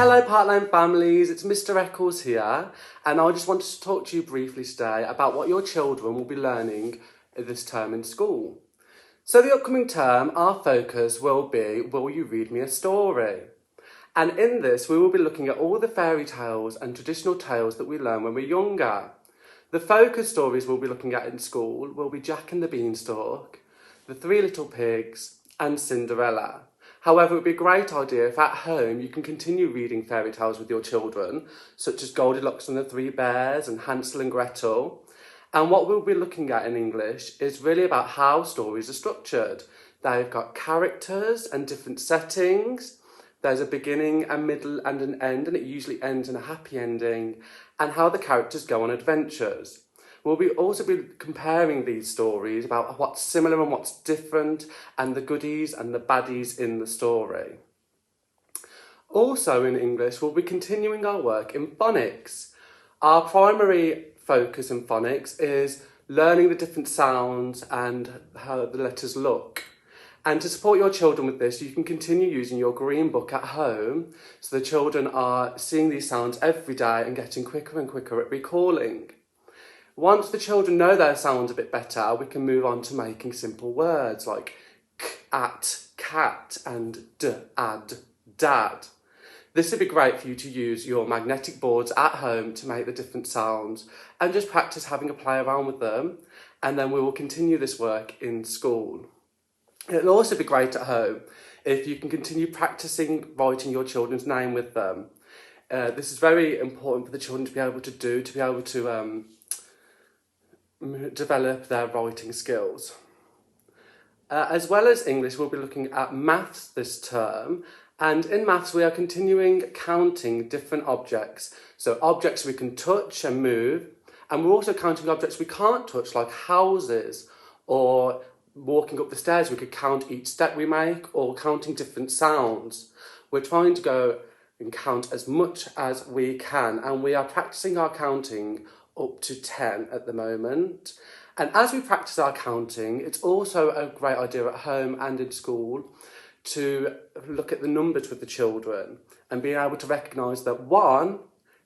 Hello Partline families, it's Mr. Eccles here, and I just wanted to talk to you briefly today about what your children will be learning this term in school. So the upcoming term, our focus will be, will you read me a story? And in this, we will be looking at all the fairy tales and traditional tales that we learn when we're younger. The focus stories we'll be looking at in school will be Jack and the Beanstalk, The Three Little Pigs, and Cinderella. However, it would be a great idea if at home you can continue reading fairy tales with your children, such as Goldilocks and the Three Bears and Hansel and Gretel. And what we'll be looking at in English is really about how stories are structured. They've got characters and different settings. There's a beginning, a middle and an end, and it usually ends in a happy ending, and how the characters go on adventures. We'll also be comparing these stories about what's similar and what's different, and the goodies and the baddies in the story. Also in English, we'll be continuing our work in phonics. Our primary focus in phonics is learning the different sounds and how the letters look. And to support your children with this, you can continue using your green book at home, so the children are seeing these sounds every day and getting quicker and quicker at recalling. Once the children know their sounds a bit better, we can move on to making simple words like k, at, cat, and d, ad, dad. This would be great for you to use your magnetic boards at home to make the different sounds and just practice having a play around with them. And then we will continue this work in school. It'll also be great at home if you can continue practicing writing your children's name with them. This is very important for the children to be able to do, to be able to develop their writing skills. As well as English, we'll be looking at maths this term, and in maths we are continuing counting different objects. So objects we can touch and move, and we're also counting objects we can't touch, like houses, or walking up the stairs we could count each step we make, or counting different sounds. We're trying to go and count as much as we can, and we are practicing our counting up to 10 at the moment. And as we practice our counting, it's also a great idea at home and in school to look at the numbers with the children and being able to recognise that 1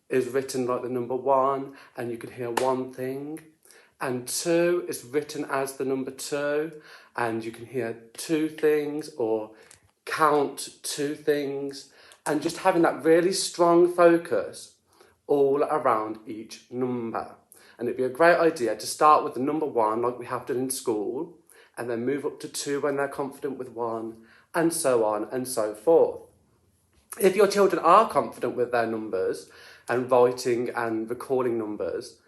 is written like the number 1 and you can hear one thing, and 2 is written as the number 2 and you can hear 2 things or count 2 things, and just having that really strong focus all around each number. And it'd be a great idea to start with the number 1 like we have done in school, and then move up to 2 when they're confident with 1, and so on and so forth. If your children are confident with their numbers and writing and recalling numbers,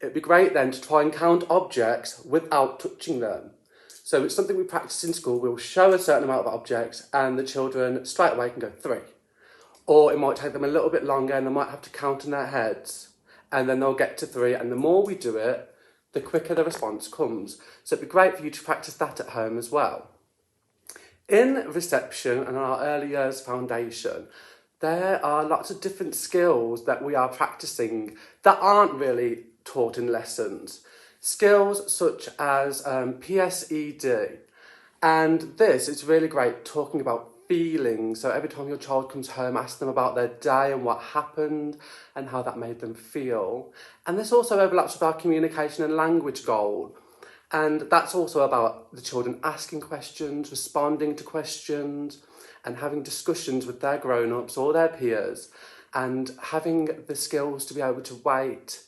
it'd be great then to try and count objects without touching them. So it's something we practice in school. We'll show a certain amount of objects and the children straight away can go 3. Or it might take them a little bit longer and they might have to count in their heads, and then they'll get to 3, and the more we do it, the quicker the response comes. So it'd be great for you to practice that at home as well. In reception and our early years foundation, there are lots of different skills that we are practicing that aren't really taught in lessons. Skills such as PSED, and this is really great talking about feelings. So every time your child comes home, ask them about their day and what happened and how that made them feel. And this also overlaps with our communication and language goal. And that's also about the children asking questions, responding to questions, and having discussions with their grown-ups or their peers, and having the skills to be able to wait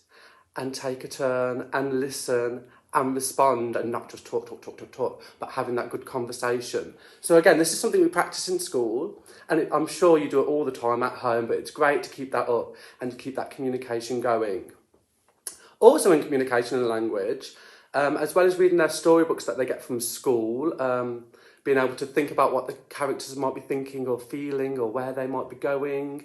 and take a turn and listen and respond, and not just talk, but having that good conversation. So again, this is something we practice in school, and I'm sure you do it all the time at home, but it's great to keep that up and to keep that communication going. Also in communication and language, as well as reading their storybooks that they get from school, being able to think about what the characters might be thinking or feeling or where they might be going.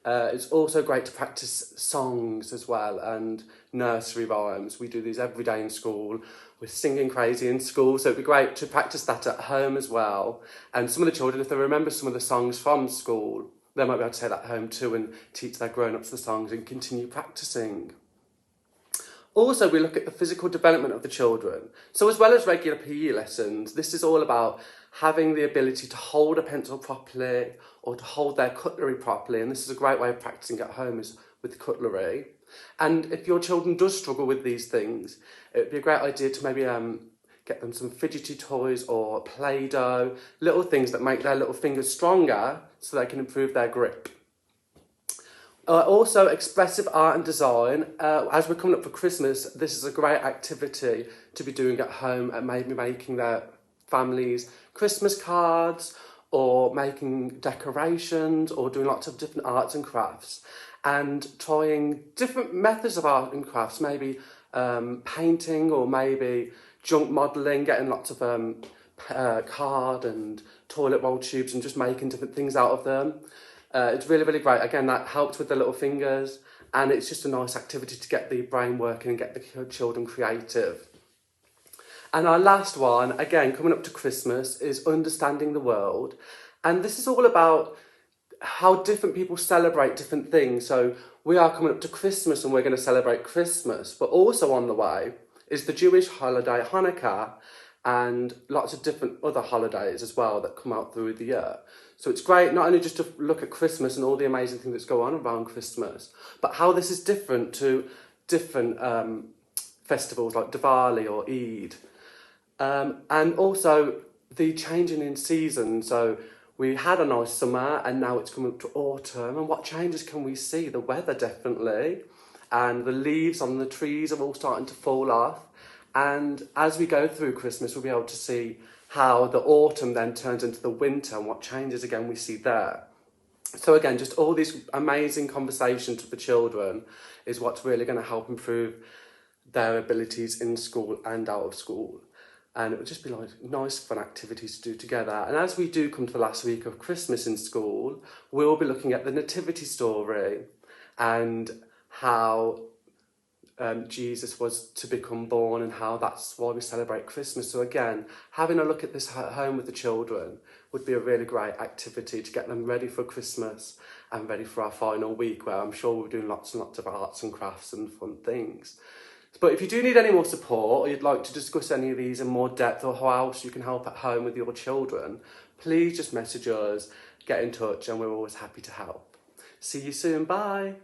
It's also great to practice songs as well, and nursery rhymes. We do these every day in school. We're singing crazy in school, so it'd be great to practice that at home as well. And some of the children, if they remember some of the songs from school, they might be able to take that home too and teach their grown-ups the songs and continue practicing. Also, we look at the physical development of the children. So as well as regular PE lessons, this is all about having the ability to hold a pencil properly or to hold their cutlery properly, and this is a great way of practicing at home, is with cutlery. And if your children do struggle with these things, it would be a great idea to maybe get them some fidgety toys or Play-Doh, little things that make their little fingers stronger so they can improve their grip. Also, expressive art and design. As we're coming up for Christmas, this is a great activity to be doing at home, and maybe making their families Christmas cards or making decorations or doing lots of different arts and crafts and trying different methods of art and crafts, maybe painting or maybe junk modelling, getting lots of card and toilet roll tubes and just making different things out of them. It's really, really great. Again, that helps with the little fingers, and it's just a nice activity to get the brain working and get the children creative. And our last one, again, coming up to Christmas, is understanding the world. And this is all about how different people celebrate different things. So we are coming up to Christmas and we're going to celebrate Christmas, but also on the way is the Jewish holiday Hanukkah and lots of different other holidays as well that come out through the year. So it's great not only just to look at Christmas and all the amazing things that go on around Christmas, but how this is different to different festivals like Diwali or Eid. And also the changing in season. So we had a nice summer and now it's coming up to autumn, and what changes can we see? The weather, definitely, and the leaves on the trees are all starting to fall off. And as we go through Christmas, we'll be able to see how the autumn then turns into the winter and what changes again we see there. So again, just all these amazing conversations with the children is what's really going to help improve their abilities in school and out of school. And it would just be like nice, fun activities to do together. And as we do come to the last week of Christmas in school, we'll be looking at the nativity story and how Jesus was to become born and how that's why we celebrate Christmas. So again, having a look at this at home with the children would be a really great activity to get them ready for Christmas and ready for our final week, where I'm sure we're doing lots and lots of arts and crafts and fun things. But if you do need any more support, or you'd like to discuss any of these in more depth, or how else you can help at home with your children, please just message us, get in touch, and we're always happy to help. See you soon, bye.